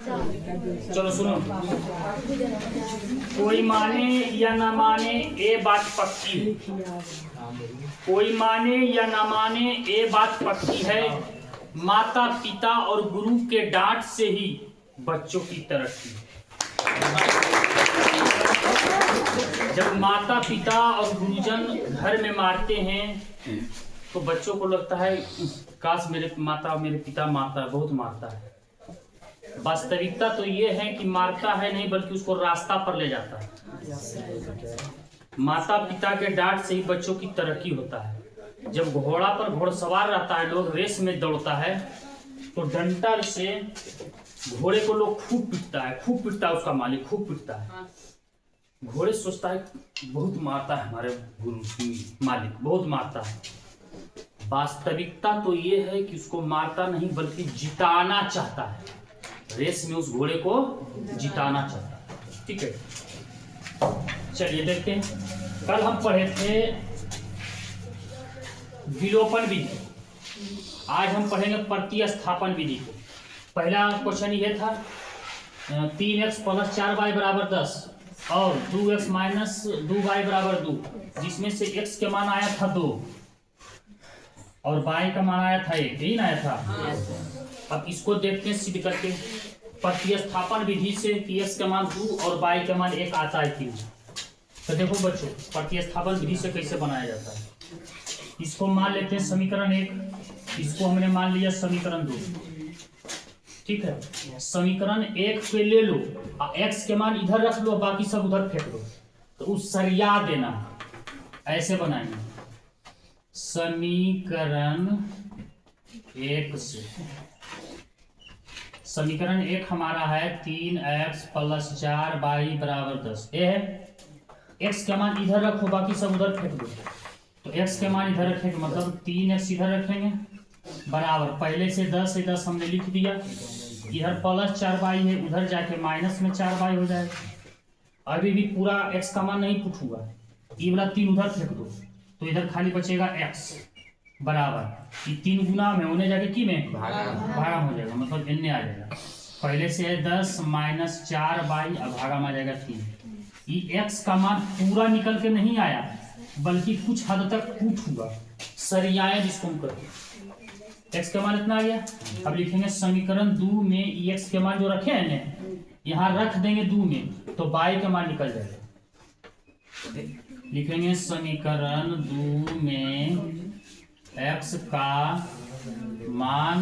चलो सुनो, कोई माने या ना माने ये बात पक्की है। कोई माने या ना माने ये बात पक्की है, माता पिता और गुरु के डांट से ही बच्चों की तरक्की। जब माता पिता और गुरुजन घर में मारते हैं तो बच्चों को लगता है काश मेरे माता मेरे पिता मारता, बहुत मारता है। वास्तविकता तो ये है कि मारता है नहीं बल्कि उसको रास्ता पर ले जाता है। माता पिता के डांट से ही बच्चों की तरक्की होता है। जब घोड़ा पर घोड़सवार रहता है, लोग रेस में दौड़ता है तो डंडा से घोड़े को लोग खूब पीटता है उसका मालिक खूब पीटता है। घोड़े सोचता है बहुत मारता है हमारे गुरु मालिक, बहुत मारता है। वास्तविकता तो ये है कि उसको मारता नहीं बल्कि जिताना चाहता है। रेस में उस घोड़े को जिताना चाहता है। ठीक है, चलिए देखते हैं। कल हम पढ़े थे विलोपन विधि, आज हम पढ़ेंगे प्रतिस्थापन विधि को। पहला क्वेश्चन ये था 3x + 4y = 10 और 2x - 2y = 2, जिसमें से x के मान आया था 2 और y का मान आया था 1, यही ना आया था। अब इसको देखते हैं सिद्ध करके। प्रतिस्थापन विधि से x का मान 2 और y का मान 1 आता है 3। तो देखो बच्चों, प्रतिस्थापन विधि से कैसे बनाया जाता है। इसको मान लेते हैं समीकरण 1, इसको हमने मान लिया समीकरण 2। ठीक है, समीकरण 1 पे ले लो, x के मान इधर रख लो, बाकी सब उधर फेंक दो, तो उस सरिया देना। ऐसे बनाएंगे समीकरण 1 से। समीकरण 1 हमारा है 3x + 4y = 10। ये है, x के मान इधर रखो, बाकी सब उधर फेंक दो। तो x के मान इधर रखेंगे मतलब 3x इधर रखेंगे बराबर, पहले से 10 है, 10 हमने लिख दिया। इधर +4y है, उधर जाके माइनस में 4y हो जाएगा। अभी भी पूरा x का मान नहीं पुट हुआ, ये वाला 3 उधर फेंक दो, तो इधर खाली बचेगा x बराबर, ये 3 गुना में होने जाके की में भागा हो जाएगा, मतलब इनने आ जाएगा। पहले से है 10 - 4y, अब भागा में आ जाएगा 3। ये x का मान पूरा निकल के नहीं आया बल्कि कुछ हद तक कूट हुआ, सरियाए जिसको हम कहते हैं। x का मान इतना आ गया। अब लिखेंगे समीकरण 2 में x के मान जो रखे हैं ना, यहाँ रख देंगे 2 में, तो y का मान निकल जाएगा। लिखेंगे समीकरण 2 में x का मान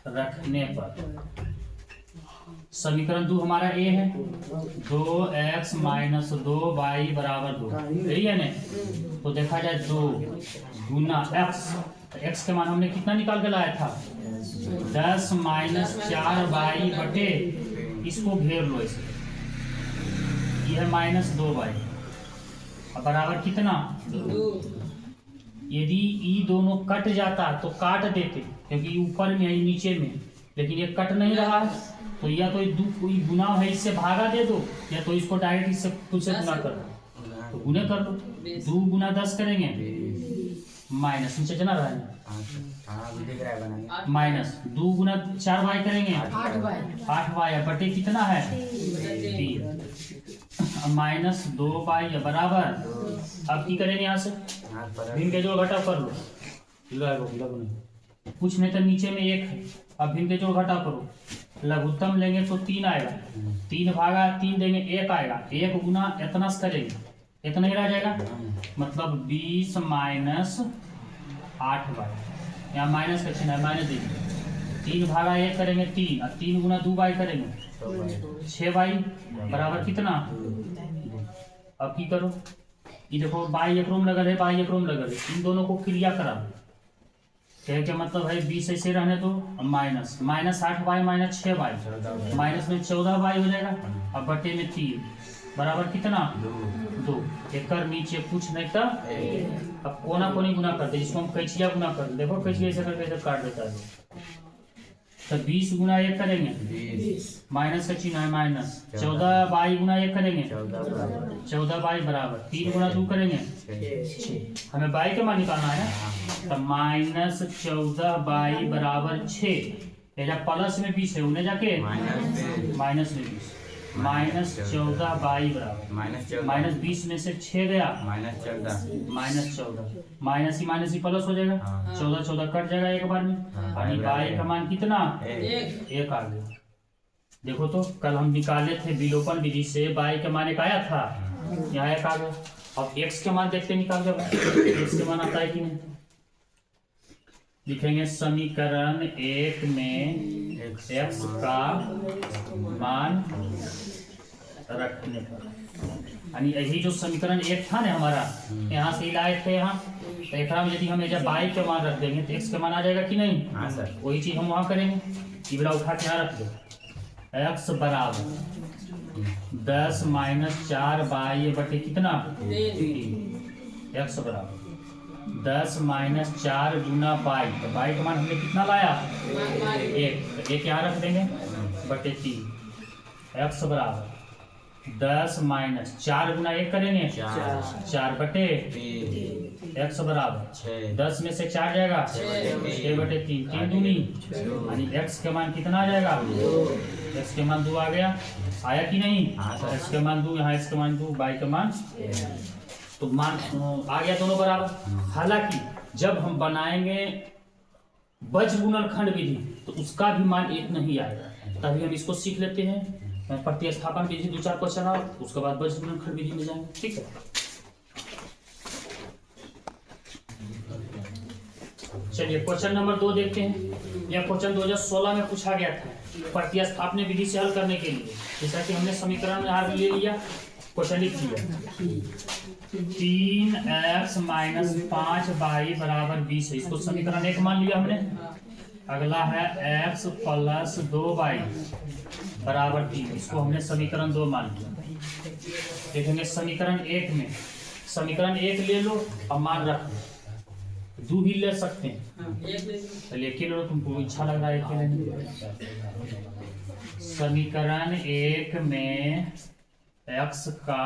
रखने पर, समीकरण 2 हमारा a है, 2x - 2y = 2, यही है ना। तो देखा जाए 2 गुना x, x के मान हमने कितना निकाल के लाया था 10 - 4y बटे, इसको घेर लो ऐसे, यह -2y बराबर कितना 2। यदि ये दोनों कट जाता तो काट देते, क्योंकि ऊपर में है नीचे में, लेकिन ये कट नहीं रहा है, तो या तो कोई गुना है इससे भागा दे दो, या तो इसको डायरेक्ट इससे खुद से गुना कर दो, तो गुने कर लो। 2 × 10 करेंगे माइनस नीचे जना रहा है माइनस, 2 × 4y करेंगे 8y बटे कितना है 3 -2y बराबर। अब की करेंगे यहाँ से भिन्न के जोड़ घटाव कर लो, कुछ नहीं तो नीचे में 1 है। अब भिन्न के जोड़ घटाव करो, लघुत्तम लेंगे तो 3 आएगा, 3 भागा 3 देंगे 1 आएगा, 1 गुना इतना से करेंगे इतना ही रह जाएगा, मतलब 20 - 8y, यहाँ माइनस का चिन्ह है, माइनस देंगे। 3 भागा 1 करेंगे 3, और 3 गुना 2y करेंगे 6y बराबर कितना 2। अब की करो, ये देखो y एक रूम लगल है, y एक रूम लगल है, इन दोनों को क्रिया करा, कहे के मतलब है 20 ऐसे रहने दो, माइनस -8y - 6y, माइनस में 14y हो जाएगा, अब बटे में 3 बराबर कितना 2। एक नीचे कुछ नहीं था, अब कोना कोनी गुना कर दे, जिसको हम कैचिया गुना कर दे, देखो कैचिया ऐसे करके इधर काट देता है। तो 20 × 1 करेंगे माइनस का चिन्ह है माइनस, 14y × 1 करेंगे 14y बराबर, 3 × 2 करेंगे 6, हमें y का मान निकालना है ना, तो -14y बराबर 6। जा प्लस में 20 है उन्हें जाके माइनस में 20 -14 बाई बराबर -20 में से 6 गया -14 माइनस ही प्लस हो जाएगा। 14 कट जाएगा एक बार में। यानी बाई का मान कितना 1 आ गया। देखो तो कल हम निकाले थे विलोपन विधि से बाई का मान 1 आया था, यहाँ 1 आ गया। अब x के मान देखते निकाल के x के मान आता है कि नहीं। लिखेंगे समीकरण 1 में x का मान रखने पर, यानी यही जो समीकरण 1 था ना हमारा, यहाँ से लाए थे यहाँ, तो एक में यदि हम बाई के मान रख देंगे तो x के मान आ जाएगा कि नहीं। हाँ सर, वही चीज हम वहाँ करेंगे। इबड़ा उठा के यहाँ रख दो, x बराबर 10 - 4 बाई बटे कितना 3। x बराबर 10 - 4 गुना बाई, तो बाई का मान हमने कितना लाया 1, तो 1 यहाँ रख देंगे बटे 3। x बराबर 10 - 4 गुना 1 करेंगे 4 बटे 3। x बराबर 10 में से 4 जाएगा 6 बटे 3, 3 दूनी, यानी x के मान कितना आ जाएगा x के मान 2 आ गया। आया कि नहीं। x के मान 2, यहाँ x के मान 2, बाई का मान तो मान आ गया दोनों बराबर। हालांकि जब हम बनाएंगे वज्र गुणनखंड विधि तो उसका भी मान 1 नहीं आएगा, तभी हम इसको सीख लेते हैं। प्रतिस्थापन विधि 2-4 क्वेश्चन आओ, उसके बाद वज्र गुणनखंड विधि में जाएंगे, ठीक है। चलिए क्वेश्चन नंबर 2 देखते हैं। यह क्वेश्चन 2016 में पूछा गया था प्रतिस्थापन विधि से हल करने के लिए। जैसा कि हमने समीकरण यहाँ ले लिया, क्वेश्चन लिख दिया 3x - 5 बाई बराबर 20 है, इसको समीकरण 1 मान लिया हमने। अगला है x + 2 बाई बराबर 3, इसको हमने समीकरण 2 मान लिया। देखेंगे समीकरण 1 में, समीकरण 1 ले लो और मान रख लो, 2 भी ले सकते हैं, लेकिन लो तुमको इच्छा लग रहा है कि नहीं। समीकरण 1 में x का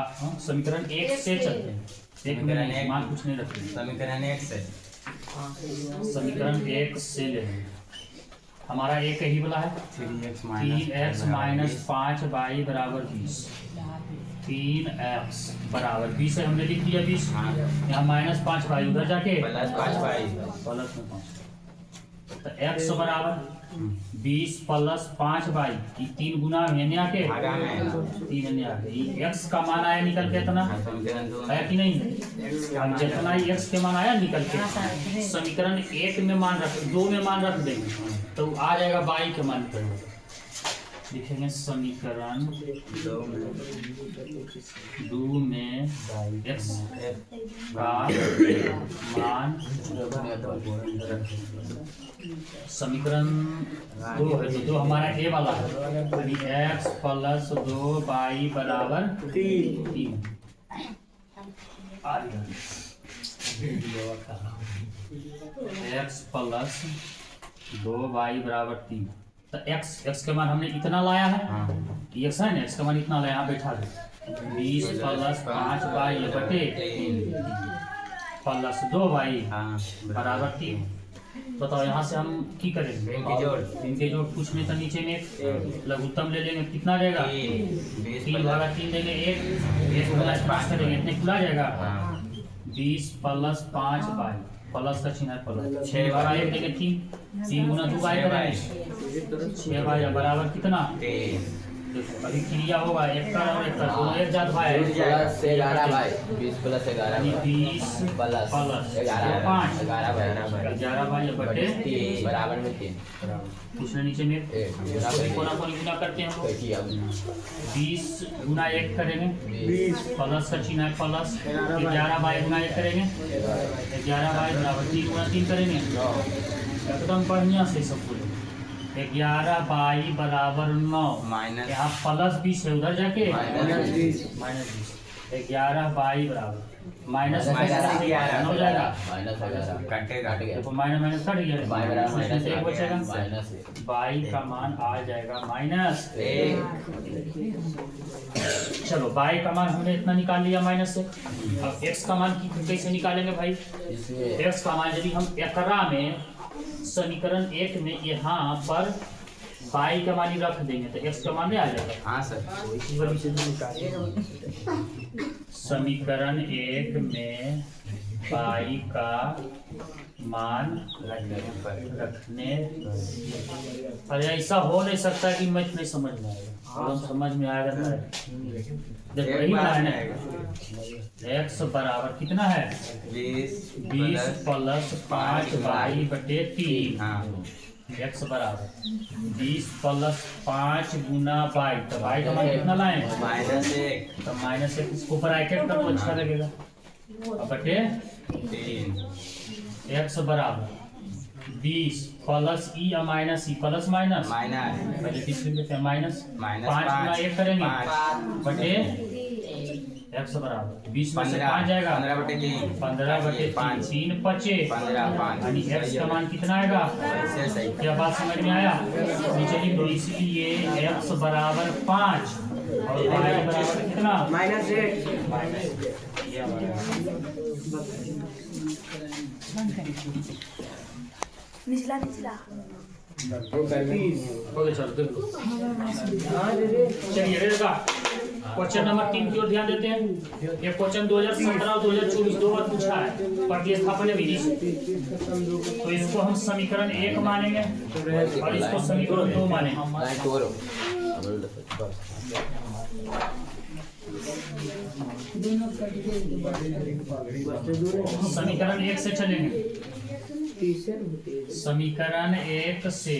समीकरण 1 से चलते हैं, 1 में मान कुछ नहीं रखते, समीकरण 1 से, समीकरण 1 से ले लेंगे। हमारा 1 ही वाला है 3x - 5 बाई बराबर 20, 3x बराबर 20 है, हमने लिख दिया 20। यहाँ -5 बाई, उधर जाके +5 बाई, प्लस में 5, तो x बराबर 20 + 5 बाई, 3 गुना यानी आके 3 यानी आके x का मान आया निकल के इतना आया कि नहीं। हम जितना ही x के मान आया निकल के समीकरण 1 में मान रख 2 में मान रख देंगे तो आ जाएगा बाई के मान पर। लिखेंगे समीकरण 2 में x का मान, समीकरण 2 है तो 2 हमारा a वाला है, यानी x + 2 बाई बराबर 3 x + 2 बाई बराबर 3, तो x के मान हमने इतना लाया है, x है ना, x का मान इतना लाया, यहाँ बैठा दो 20 + 5 बाई बटे 3 + 2 बाई बराबर 3। बताओ यहाँ से हम की करेंगे, इनके जोड़ कुछ नहीं था, नीचे में एक लघुत्तम ले लेंगे, कितना रहेगा 3/3 देंगे, 1 + 5 करेंगे, इतने खुला जाएगा 20 + 5 बाई, प्लस का चिन्ह है प्लस, 6/1 देंगे 3 गुना 2 बाई करेंगे 6 बाई बराबर कितना। देखो अभी क्रिया होगा 1 का और 1 का, दोनों एक जात भाई है, 11 बाई 20 + 11 20 प्लस 5 11 बाई बटे 3 बराबर में 3, दूसरे नीचे में कोना गुना करते हैं हम लोग, 20 गुना 1 करेंगे, 20 प्लस का चिन्ह है प्लस, 11 बाई गुना 1 करेंगे 11 बाई बराबर 3 गुना 3 करेंगे, एकदम बढ़िया से सब कुछ 11 बाई बराबर 9, यहाँ प्लस 20 है, उधर जाके -20, 11 बाई बराबर माइनस 9 जाएगा, देखो माइनस कट गया, बाई बराबर -1 बचेगा, बाई का मान आ जाएगा -1। चलो बाई का मान हमने इतना निकाल लिया -1। अब x का मान कैसे निकालेंगे भाई, x का मान यदि हम एकरा में समीकरण 1 में यहाँ पर बाई का मान ही रख देंगे तो x का मान नहीं आ जाएगा। हाँ सर। समीकरण 1 में बाई का मान रखने, अरे ऐसा हो नहीं सकता कि मैं नहीं समझ में आएगा, और हम समझ में आएगा तो देख रही है x बराबर कितना है 20 प्लस 5 बाई बटे 3। x बराबर 20 प्लस 5 गुना बाई, तो बाई का मान कितना लाए -1, तो -1 इसको ब्रैकेट कर तो अच्छा लगेगा, अब बटे 3। x बराबर 20 प्लस ई या माइनस ई, प्लस माइनस पहले तीसरे में थे माइनस 5 गुना 1 करेंगे बटे x बराबर 20 में से 5 जाएगा 15 बटे 3 3 बचे 15 यानी x का मान कितना आएगा। क्या बात समझ में आया? नीचे लिख दो, इसलिए x बराबर 5 और y बराबर कितना -8। निचला चलिए क्वेश्चन नंबर 3 की ओर ध्यान देते हैं। ये क्वेश्चन 2017 और 2024 दो बार पूछा है प्रतिस्थापन विधि से, तो इसको हम समीकरण 1 मानेंगे और इसको समीकरण 2 मानेंगे। समीकरण 1 से चलेंगे। समीकरण 1 से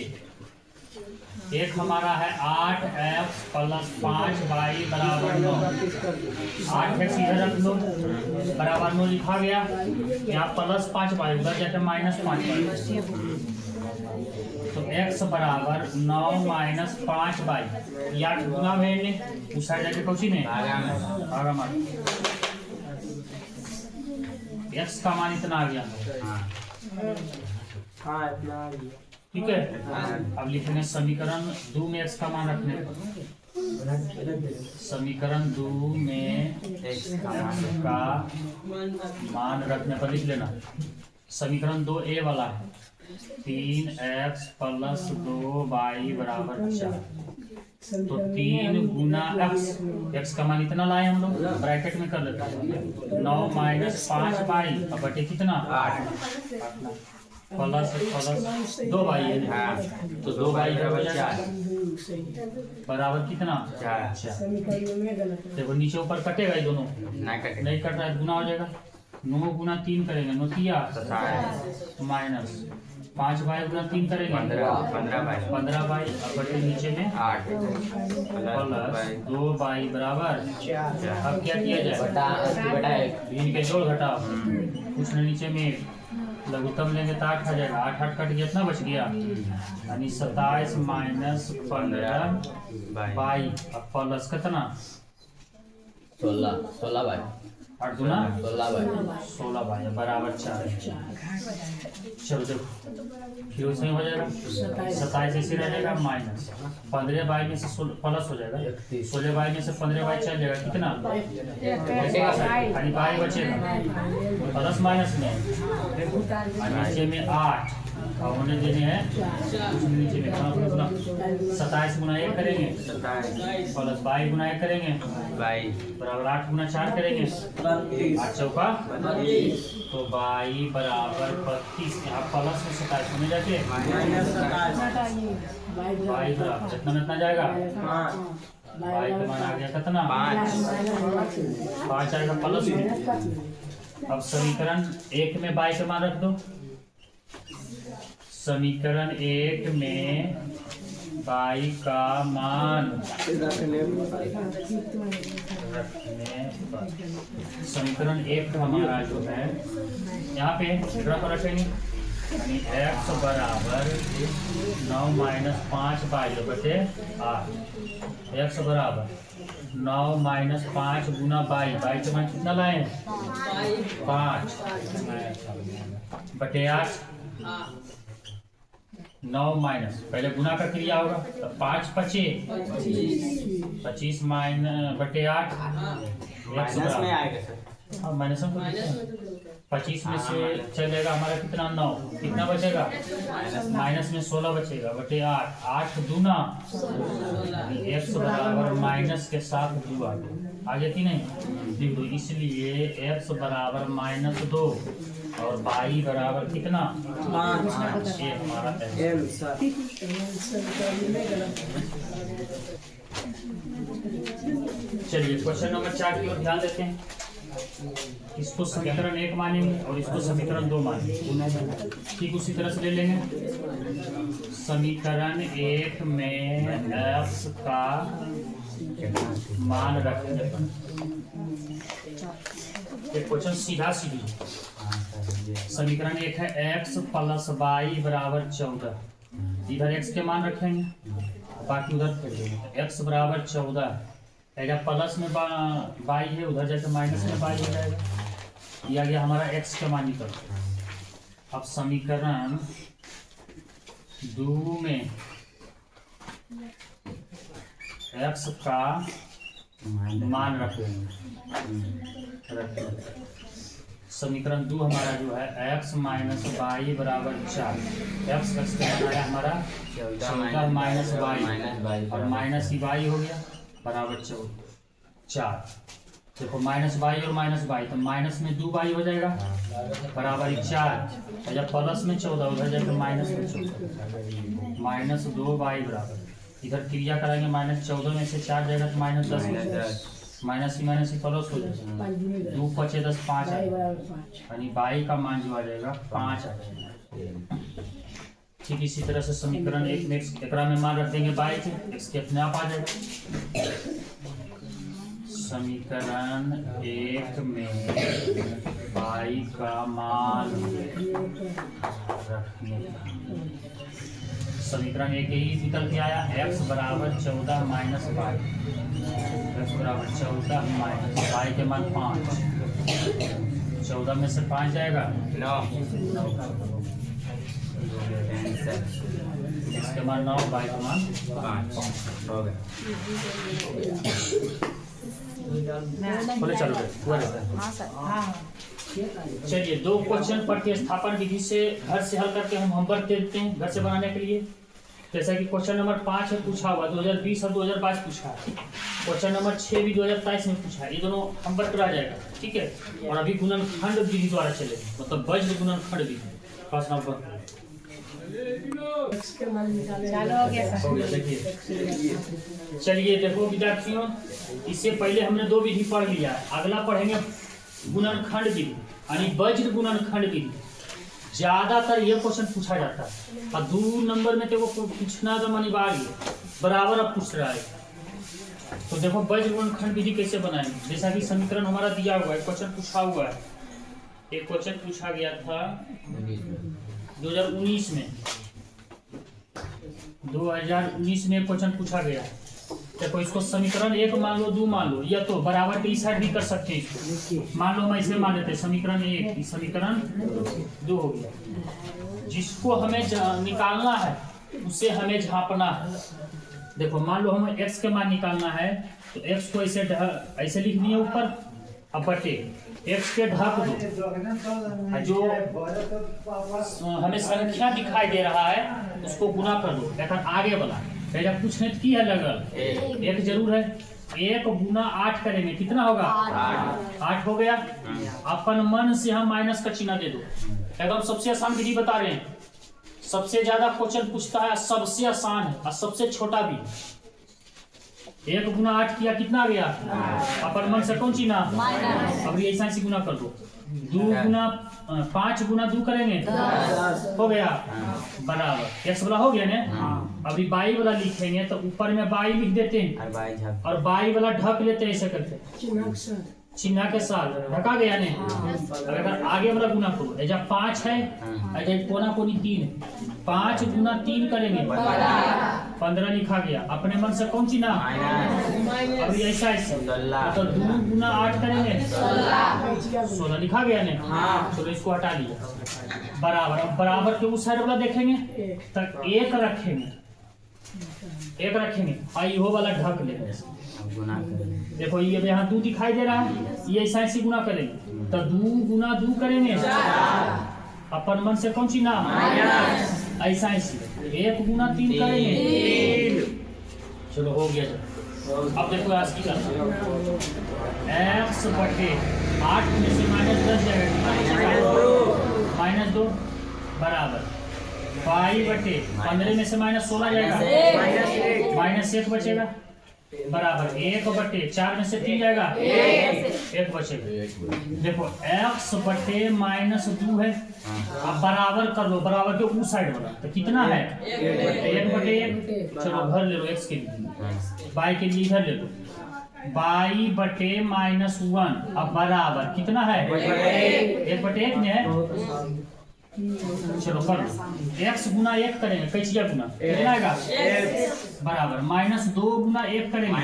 एक हमारा है 8x प्लस 5y बराबर 9। 8x इधर रख लो बराबर 9 लिखा गया, यहाँ प्लस 5y उधर जाकर -5y, तो x बराबर 9 माइनस 5y, 8 गुना भेजने उस साइड जाके कौची में आगा मान x का मान इतना आ गया। ठीक है, अब लिखेंगे समीकरण 2 में x का मान रखने पर, समीकरण 2 में x का मान रखने पर लिख लेना। समीकरण 2a वाला है 3x प्लस 2y बराबर 4, तो 3 गुना x का मान इतना लाए हम लोग, ब्रैकेट में कर लेते हैं 9 माइनस 5y अब बटे कितना 8 प्लस 2y है, तो 2y बराबर कितना 4। देखो नीचे ऊपर कटेगा ये दोनों, नहीं कट रहा है, गुना हो जाएगा। 9 गुना 3 करेंगे 9 तिया माइनस 5y गुना 3 करेंगे 15y अब बटे नीचे में 8 प्लस 2y बराबर। अब क्या किया जाए इनके जोड़ घटाओ, कुछ नीचे में लघुत्तम लेंगे तो 8 आ जाएगा, 8 8 कट गया, इतना बच गया यानी 27 माइनस 15 बाई अब प्लस कितना 16 बाई 8 गुना 16 बाई बराबर 4। चलो देखो फिर उसमें हो जाएगा 27 ऐसे रह जाएगा माइनस 15 बाई में से प्लस हो जाएगा 16 बाई में से 15 बाई चल जाएगा कितना बाई बचेगा प्लस माइनस में नीचे में 8 और होने देने हैं नीचे में 27 गुना 1 करेंगे प्लस 22 गुना 1 करेंगे बराबर 8 गुना 4 करेंगे 8 चौका तो 22 बराबर 32, यहाँ प्लस में 27 होने जाते बाई बराबर कितना में इतना जाएगा बाई का मान आ गया कितना 5 आएगा प्लस में। अब समीकरण 1 में बाई का मान रख दो, समीकरण 1 में बाई का मान रखने समीकरण 1 हमारा जो है यहाँ पे रखेंगे यानी x बराबर 9 माइनस 5 बाई बटे 8, x बराबर 9 माइनस 5 गुना बाई के मान कितना लाए 5 बटे 8 9 माइनस पहले गुना का क्रिया होगा तो 5 25 माइनस बटे 8 माइनस में आएगा सर हाँ माइनस में 25 में से चल जाएगा हमारा कितना 9, कितना बचेगा माइनस में 16 बचेगा बटे 8, 8 दूना x बराबर माइनस के साथ 2 आगे कि नहीं लिख दो। इसलिए x बराबर -2 और y बराबर कितना 5, ये हमारा चलिए क्वेश्चन नंबर 4 की ओर ध्यान देते हैं। इसको समीकरण 1 मानेंगे और इसको समीकरण 2 मानेंगे। ठीक उसी तरह से ले लेंगे। समीकरण 1 में x का मान रखेंगे। क्वेश्चन सीधा सीधी। समीकरण 1 है x प्लस y बराबर 14। इधर x के मान रखेंगे, बाकी उधर x बराबर 14 है, प्लस में y है, उधर जाके माइनस में y हो जाएगा। ये आ गया हमारा x का मान निकल। अब समीकरण 2 में x का मान रखेंगे। समीकरण 2 हमारा जो है x माइनस वाई बराबर 4। x का मान आया हमारा 14 माइनस वाई और माइनस ही वाई हो गया बराबर 4। देखो माइनस वाई और माइनस वाई, तो माइनस में 2 वाई हो जाएगा बराबर 4। जब प्लस में 14 उधर जाकर माइनस में 14, माइनस 2 वाई बराबर, इधर क्रिया कराएंगे माइनस 14 में से 4 जाएगा तो माइनस 10, माइनस ही प्लस हो जाएगा। 2 5 10 5 यानी वाई का मान जो आ जाएगा 5 आ जाएगा। ठीक इसी तरह से समीकरण 1 में एकरा में मान रख देंगे वाई के, x के अपने आप आ जाएगा। समीकरण 1 में वाई का मान रखने समीकरण 1 ही निकल के आया x बराबर 14 माइनस वाई, x बराबर 14 माइनस वाई के मान 5। 14 में से 5 जाएगा 9, इसके मान 9, वाई का मान 5 हो गया। बोले चलो हुआ रहता है। चलिए 2 क्वेश्चन प्रतिस्थापन विधि से घर से हल करके हम होमवर्क देते हैं घर से बनाने के लिए। जैसा कि क्वेश्चन नंबर 5 है पूछा हुआ 2020 और 2022 पूछा है। क्वेश्चन नंबर 6 भी 2023 में पूछा है। ये दोनों होमवर्क करा जाएगा, ठीक है। और अभी गुणनखंड विधि द्वारा चले, मतलब वज्र गुणनखंड विधि। फर्स्ट नंबर चलिए देखो विद्यार्थियों, इससे पहले हमने 2 विधि पढ़ लिया है। अगला पढ़ेंगे गुणनखंड विधि यानी वज्र गुणनखंड विधि। ज्यादातर ये क्वेश्चन पूछा जाता है और 2 नंबर में तो वो पूछना तो अनिवार्य बराबर अब पूछ रहा है। तो देखो वज्र गुणनखंड विधि कैसे बनाएंगे। जैसा कि समीकरण हमारा दिया हुआ है, क्वेश्चन पूछा हुआ है। एक क्वेश्चन पूछा गया था 2019 में, 2019 में क्वेश्चन पूछा गया। देखो इसको समीकरण 1 मान लो, 2 मान लो, या तो बराबर के इस साइड भी कर सकते हैं इसको। मान लो हम ऐसे मान लेते हैं समीकरण 1, समीकरण 2 हो गया। जिसको हमें निकालना है उसे हमें झापना है। देखो मान लो हमें x के मान निकालना है तो x को ऐसे लिख दिए ऊपर, अब बटे x के ढक दो, जो हमें संख्या दिखाई दे रहा है उसको गुना कर दो। लेकिन आगे वाला जब कुछ नहीं की है लगल एक जरूर है, 1 गुना 8 करेंगे कितना होगा 8 हो गया। अपन मन से हम माइनस का चिन्ह दे दो। एकदम सबसे आसान विधि बता रहे हैं। सबसे ज्यादा क्वेश्चन पूछता है, सबसे आसान है और सबसे छोटा भी। 1 गुना 8 किया कितना आ गया अपन मन से कौन चिन्ह, अब ये ऐसा गुना कर दो। 5 गुना 2 करेंगे हो गया बराबर x वाला हो गया ना। अभी बाई वाला लिखेंगे तो ऊपर में बाई लिख देते हैं और बाई वाला ढक लेते हैं ऐसे करके चिन्ह के साथ ढका गया ने। अगर आगे वाला गुना करो, जब 5 है कोना कोनी 3 है, 5 गुना 3 करेंगे 15 लिखा गया। अपने मन से कौन चिन्ह अभी ऐसा तो 2 गुना 8 करेंगे 16 लिखा गया ने। चलो इसको हटा लिया बराबर। अब बराबर के उस साइड वाला देखेंगे तक 1 रखेंगे एक रखेंगे और ये वाला ढक लेंगे। गुना करेंगे। देखो ये यहाँ 2 दिखाई दे रहा है, ये ऐसा ऐसी गुना करेंगे तो 2 गुना 2 करेंगे, अपन मन से कौन सी ना ऐसा ऐसी 1 गुना 3 करेंगे। चलो हो गया। अब देखो आज की करना x बटे 8 में से -10 जाएगा, -2 बराबर y बटे 15 में से -16 जाएगा, -1 बचेगा बराबर 1 बटे 4 में से 3 जाएगा, 1 बचेगा। देखो x बटे -2 है, अब बराबर कर लो, बराबर के उस साइड वाला तो कितना है 1 बटे 1। चलो घर ले लो x के लिए, y के लिए इधर ले लो, y बटे -1 अब बराबर कितना है 1 बटे 1 में है। चलो कर लो, x गुना 1 करेंगे, कैसे गुना कितना आएगा बराबर -2 गुना 1 करेंगे,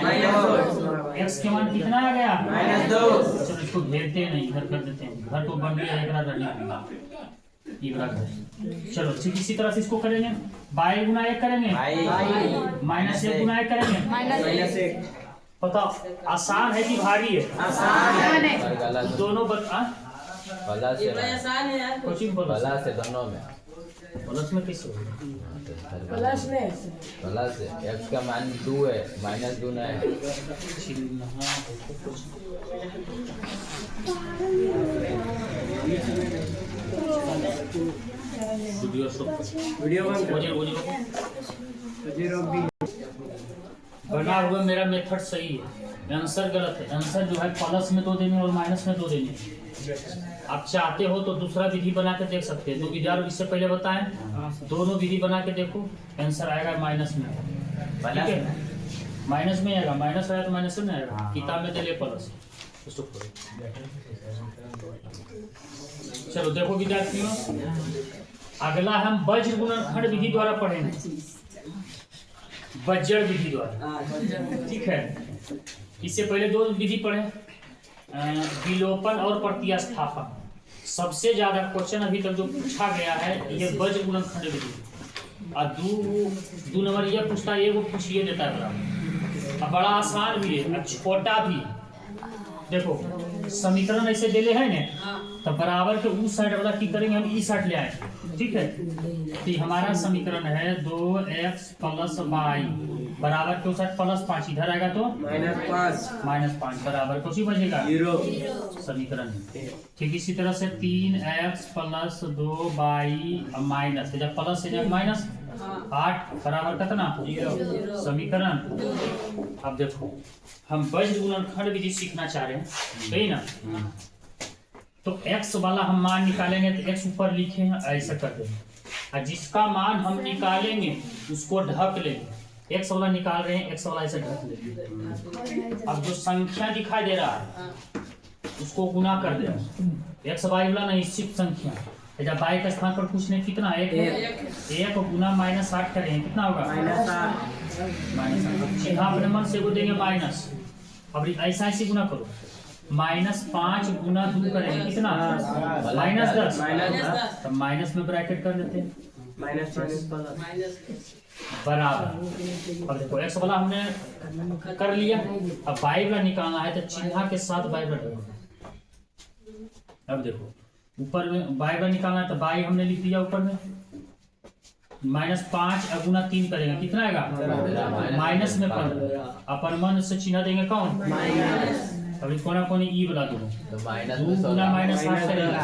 x के मान कितना आ गया -2। चलो इसको घेरते नहीं, इधर कर देते हैं, घर तो बन गया ये घर। चलो ठीक इसी तरह से इसको करेंगे, y गुना 1 करेंगे, -1 गुना 1 करेंगे। पता आसान है कि भारी है? आसान है दोनों प्लस आसान है यार। प्लस है दोनों में। प्लस में किस प्लस में प्लस है, x का मान 2 है, -2 ना है। बना हुआ मेरा मेथड सही है, आंसर गलत है। आंसर जो है प्लस में 2 देने और माइनस में 2 देने। आप चाहते हो तो दूसरा विधि बना के देख सकते हैं, 2 विधि और इससे पहले बताएं, दोनों विधि बना के देखो, आंसर आएगा माइनस में, ठीक है माइनस में आएगा, माइनस आएगा तो माइनस में आएगा। किताब में दे ले प्लस। चलो देखो विद्यार्थियों, अगला हम वज्र गुणनखंड विधि द्वारा पढ़ेंगे, वज्र विधि द्वारा, ठीक है। इससे पहले 2 विधि पढ़े, विलोपन और प्रतिस्थापन। सबसे ज्यादा क्वेश्चन अभी तक जो पूछा गया है ये वज्र गुणनखंड विधि, और 2 नंबर ये पूछता है, ये वो पूछिए देता है बड़ा, बड़ा आसान भी है और छोटा भी। देखो समीकरण ऐसे देले है ना, तो बराबर के उस साइड वाला की करेंगे हम ई साइड ले आए, ठीक है। तो हमारा समीकरण है 2x + y बराबर के उस साइड +5, इधर आएगा तो -5 बराबर कुछ ही बचेगा 0 समीकरण। ठीक इसी तरह से 3x + 2y माइनस, जब प्लस से माइनस 8 बराबर कितना 0 समीकरण। अब देखो हम वज्र गुणनखंड विधि सीखना चाह रहे हैं, सही ना। तो x वाला हम मान निकालेंगे तो x ऊपर लिखे हैं, ऐसा कर देंगे, और जिसका मान हम निकालेंगे उसको ढक लेंगे। x वाला निकाल रहे हैं, x वाला ऐसे ढक लेंगे। अब जो संख्या दिखाई दे रहा है उसको गुना कर देंगे, x वाई वाला नहीं सिर्फ संख्या, जब y का स्थान पर कुछ नहीं, कितना 1 गुना -8 करेंगे, कितना होगा -8। सीधा अपने मन से वो देंगे माइनस, अब ऐसा ऐसे गुना करो, -5 गुना 2 करेंगे, कितना -10, तो माइनस में ब्रैकेट कर देते हैं बराबर। अब देखो x वाला हमने कर लिया, अब y वाला निकालना है तो चिन्ह के साथ y वाला। अब देखो ऊपर में y वाला निकालना है तो y हमने लिख दिया ऊपर में, -5 गुना 3 करेंगे, कितना आएगा माइनस में 15, अपन मन से चिन्ह देंगे कौन अभी कोना कोनी ई बना दो, तो -2 गुना -8 करेगा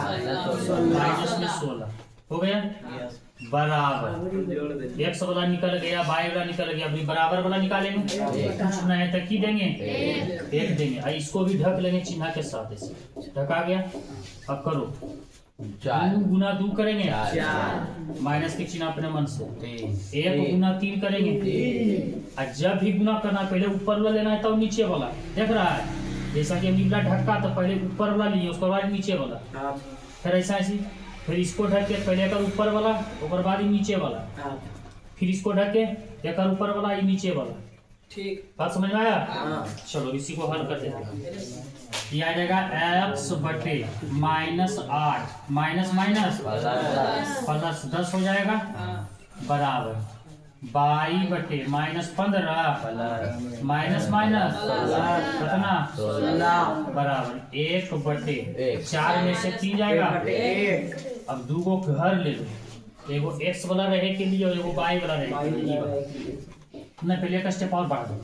-16 हो गया बराबर। x वाला निकल गया, y वाला निकल गया, अभी बराबर वाला निकालेंगे, कुछ नहीं है तो की देंगे 1 देंगे, और इसको भी ढक लेंगे चिन्ह के साथ, ऐसे ढका गया। अब करो 2 गुना 2 करेंगे, माइनस के चिन्ह अपने मन से, 1 गुना 3 करेंगे, और जब भी गुना करना पहले ऊपर वाला लेना है तो नीचे वाला, देख रहा है जैसा कि हम निकला ढक्का तो पहले ऊपर वाला लिए उसके बाद नीचे वाला, फिर ऐसा ऐसी, फिर इसको ढक के पहले कर ऊपर वाला ऊपर बाद नीचे वाला, फिर इसको ढक के एक ऊपर वाला ये नीचे वाला, ठीक बात समझ में आया। चलो इसी को हल कर देते हैं, ये आ जाएगा x बटे -8 माइनस माइनस +10 हो जाएगा बराबर बाई बटे -15 माइनस माइनस कितना बराबर 1 बटे 4 में से 3 जाएगा। अब दू गो घर ले लो, एगो x वाला रहे के लिए और एगो y वाला रहे के लिए। नहीं पहले का स्टेप और बढ़ा दो,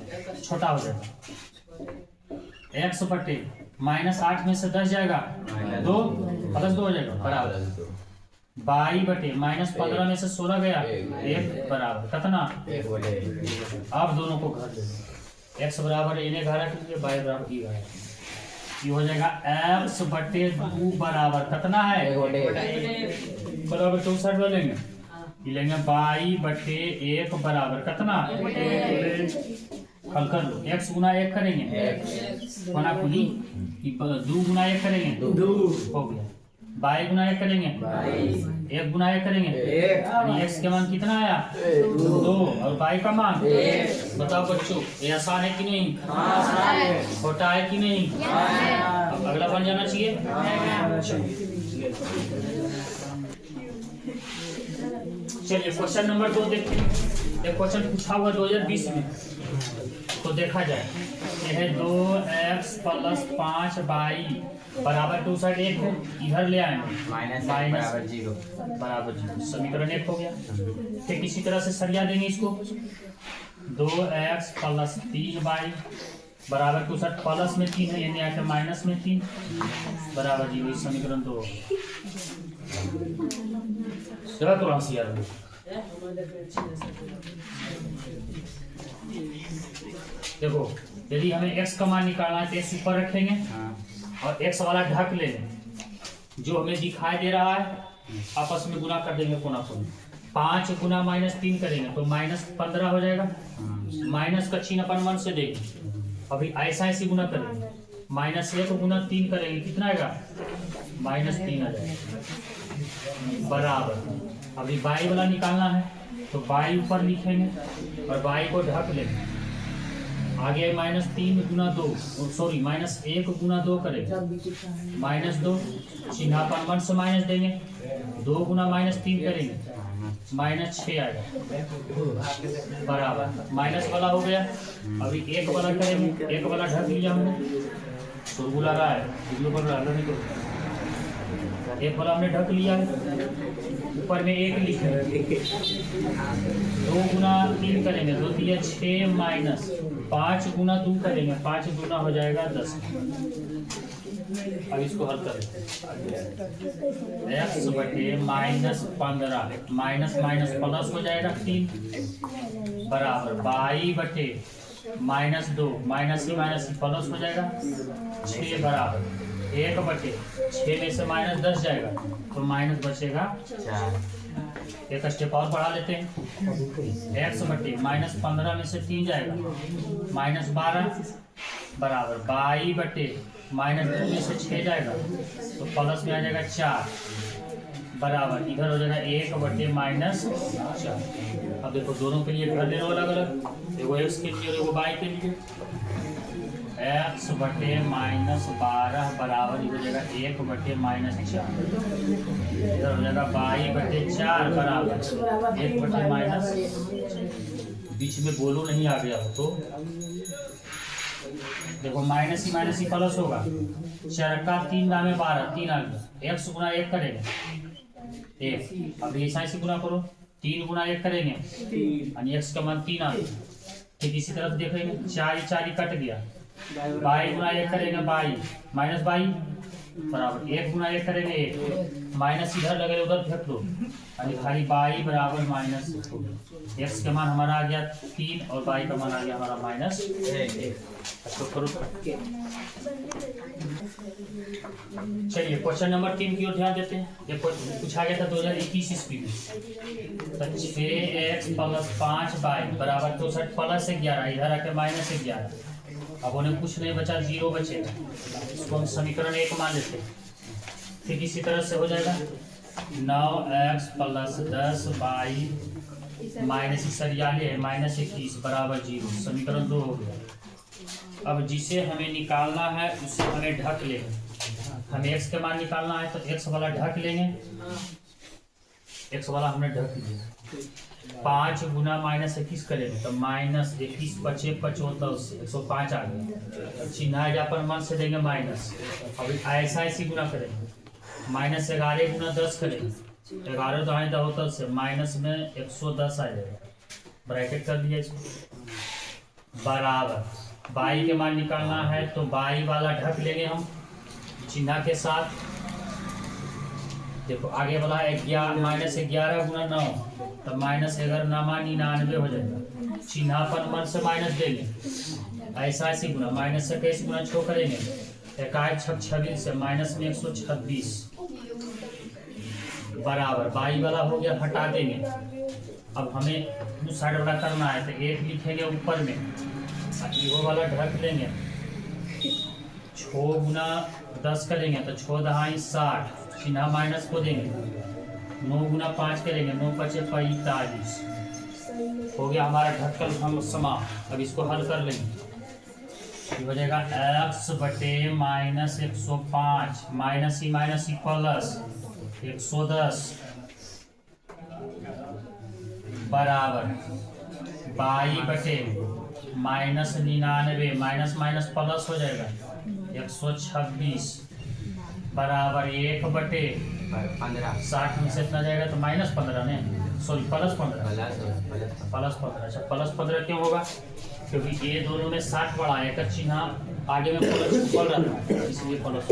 छोटा हो जाएगा। x बटे -8 में से 10 जाएगा 2 +2 हो जाएगा बराबर बाई बटे -15 में से 16 गया 1 बराबर कितना 1 बटे। अब दोनों को घर ले लो, x बराबर इन्हें घर रख लीजिए, y बराबर ई घर। ये हो जाएगा x बटे 2 बराबर कितना है 1 बटे। बराबर 64 में लेंगे, ये लेंगे y बटे 1 बराबर कितना हल कर लो। x गुना 1 करेंगे गुना कुली 2 गुना 1 करेंगे 2 हो गया। y गुना 1 करेंगे 1 गुना 1 करेंगे x के मान कितना आया 2 और y का मान बताओ बच्चों, ये आसान है कि नहीं छोटा है कि नहीं। अब अगला बन जाना चाहिए। चलिए क्वेश्चन नंबर 2 देखते हैं। एक क्वेश्चन पूछा हुआ 2020 में, तो देखा जाए। ये है 2x + 5y बराबर 2 साइड 1 है, इधर ले आएंगे बराबर 0 समीकरण 1 हो गया। फिर किसी तरह से सरिया देंगे इसको। 2x + 3y बराबर 2 साइड प्लस में 3 है, यानी आके माइनस में 3 बराबर 0। इस समीकरण 2 जरा तो राशि याद रखो। देखो यदि हमें x का मान निकालना है तो x ऊपर रखेंगे और x वाला ढक लेंगे, जो हमें दिखाई दे रहा है आपस में गुना कर देंगे कोना कोना। 5 गुना -3 करेंगे तो -15 हो जाएगा। माइनस का चिन्ह अपन मन से देंगे, अभी ऐसा ऐसे गुना करेंगे। -1 गुना 3 करेंगे कितना आएगा -3 आ जाएगा बराबर। अभी y वाला निकालना है तो y ऊपर लिखेंगे और y को ढक लेंगे। आगे -3 गुना 2 सॉरी -1 गुना 2 करेंगे -2 चिन्ह अपन मन से माइनस देंगे। 2 गुना -3 करेंगे -6 आएगा बराबर माइनस वाला हो गया। अभी 1 वाला करेंगे, 1 वाला ढक लिया हमने, बुला रहा है नहीं तो 1 वाला हमने ढक लिया है, ऊपर में 1 लिखे। 2 गुना 3 करेंगे 2 दिया 6 माइनस 5 गुना 2 करेंगे 5 गुना हो जाएगा 10। अब इसको हल करें। x बटे -15 माइनस माइनस प्लस हो जाएगा 3 बराबर y बटे -2 माइनस ही प्लस हो जाएगा 6 बराबर 1 बटे 6 में से -10 जाएगा तो माइनस बचेगा 4। एक स्टेप और बढ़ा लेते हैं। x बटे -15 में से 3 जाएगा -12 बराबर y बटे -2 में से 6 जाएगा तो प्लस में आ जाएगा 4 बराबर इधर हो जाएगा 1 बटे -4। अब देखो दोनों के लिए घर ले लो अलग अलग, एगो x के लिए और एगो y के लिए। x बटे -12 बराबर हो जाएगा 1 बटे -4 इधर हो जाएगा y बटे 4 बराबर 1 बटे बीच में बोलो नहीं आ गया हो तो देखो माइनस ही प्लस होगा। 4 का 3 दामे 12 3 आ गया। x गुना 1 करेंगे 1, अब ऐसा ऐसे गुना करो 3 गुना 1 करेंगे और x का मान 3 आ गया। ठीक इसी तरफ देखेंगे 4 कट गया। y गुना 1 करेंगे y माइनस y बराबर 1 गुना 1 करेंगे 1 माइनस इधर लगे उधर फेंक दो और खाली y बराबर -2। x का मान हमारा आ गया 3 और y का मान आ गया हमारा -1। तो करो। चलिए क्वेश्चन नंबर 3 की ओर ध्यान देते हैं। ये पूछा गया था 2021 ईस्वी में। 6x + 5y बराबर 64 + 11 इधर आके -11। अब उन्हें कुछ नहीं बचा 0 बचेगा, इसको हम समीकरण 1 मान लेते हैं। ठीक इसी तरह से हो जाएगा 9x + 10y -21 बराबर 0 समीकरण 2 हो गया। अब जिसे हमें निकालना है उसे हमें ढक लेंगे। हमें x का मान निकालना है तो x वाला ढक लेंगे, x वाला हमने ढक लिया। 5 गुना -21 करेंगे तो -21 बचे 75 105 आ गया। चिन्ह जो अपन मन से देंगे माइनस। अभी ऐसा ऐसी गुना करेंगे -11 गुना 10 करेंगे 11 दाएं दहोतर से माइनस में 110 आ जाएगा। ब्रैकेट कर दिया इसको बराबर बाई के मान निकालना है तो बाई वाला ढक लेंगे हम चिन्ह के साथ। देखो आगे वाला -11 गुना 9 तो -11 हो जाएगा। चिन्ह पर मन से माइनस देंगे ऐसा ऐसी गुना माइनस से कैसे गुना 6 करेंगे 1 से माइनस में 126 बराबर बाई वाला हो गया हटा देंगे। अब हमें उस साइड वाला करना है तो 1 लिखेंगे ऊपर में वो वाला ढक लेंगे 6 गुना 10 करेंगे तो 6 दहाई 60 चिन्ह माइनस को देंगे 9 गुना 5 करेंगे 9 पचे 45 हो गया हमारा ढक्कन हम समाप्त। अब इसको हल कर लेंगे ये हो जाएगा x बटे -105 माइनस ही प्लस 110 बराबर बाई बटे -99 माइनस माइनस प्लस हो जाएगा 126 बराबर 1 बटे 60 में से इतना जाएगा तो -15 ने सॉरी +15 अच्छा +15 क्यों होगा क्योंकि ये दोनों में 60 बड़ा है का चिन्ह आगे में प्लस ऊपर रहा है इसलिए प्लस।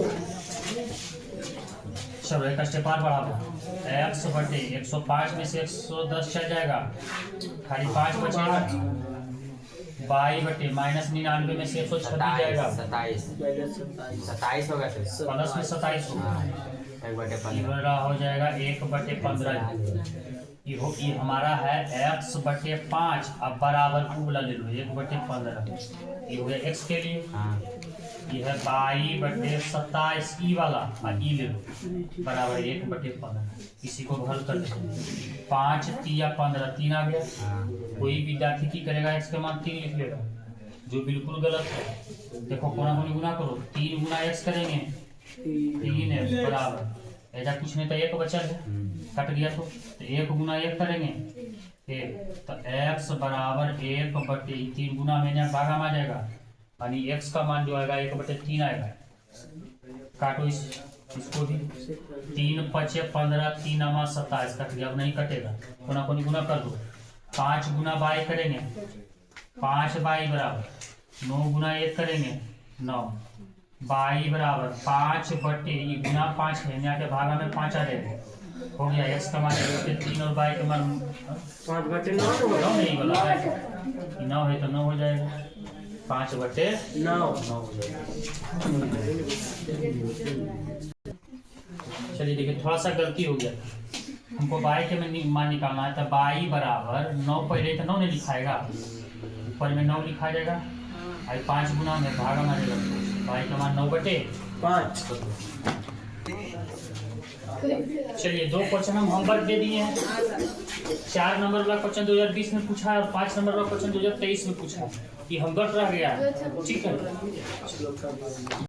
चलो एक स्टेप और बढ़ा दो x बटे 105 में से 110 चल जाएगा खाली 5 बचेगा बाई बटे -99 में से 126 जाएगा 27 होगा प्लस में 27 होगा 1/15 हो जाएगा 1/15 ये हमारा है x बटे 5 अब बराबर वाला ले लो 1/15 ये हो गया x के लिए ये है बाई बटे 27 ई वाला और ई ले लो बराबर 1/15 इसी को हल कर देंगे 5 3 15 3 आ गया। कोई विद्यार्थी की करेगा x का मान 3 लिख लेगा जो बिल्कुल गलत है। देखो कोना कोनी गुना करो 3 गुना x करेंगे 3 है बराबर ऐसा कुछ नहीं तो 1 बचा है कट गया तो 1 गुना 1 करेंगे 1 तो x बराबर 1/3 गुना में भागा में आ जाएगा यानी x का मान जो आएगा 1/3 आएगा। काटो इसको भी 3 पचे 15 3 अमा 27 कट गया अब नहीं कटेगा कोना कोनी गुना कर दो 5 गुना बाई करेंगे 5 बाई बराबर 9 गुना 1 करेंगे 9 बाई बराबर 5 बटे ये गुना 5 है यहाँ के भागा में 5 आ जाएगा हो गया x का मान 3 और बाई का मान 5/9 नहीं बोला 9 है तो 9 हो जाएगा 5/9 हो जाएगा। चलिए देखिए थोड़ा सा गलती हो गया हमको बाई के में मान निकालना है तो बाई बराबर 9 पहले तो 9 नहीं लिखाएगा ऊपर में 9 लिखा जाएगा और 5 गुना में भागा मारेगा बाई का मान 9/5। चलिए 2 क्वेश्चन हम होमवर्क दे दिए हैं 4 नंबर वाला क्वेश्चन 2020 में पूछा है और 5 नंबर वाला क्वेश्चन 2023 में पूछा है ये होमवर्क रह गया ठीक है।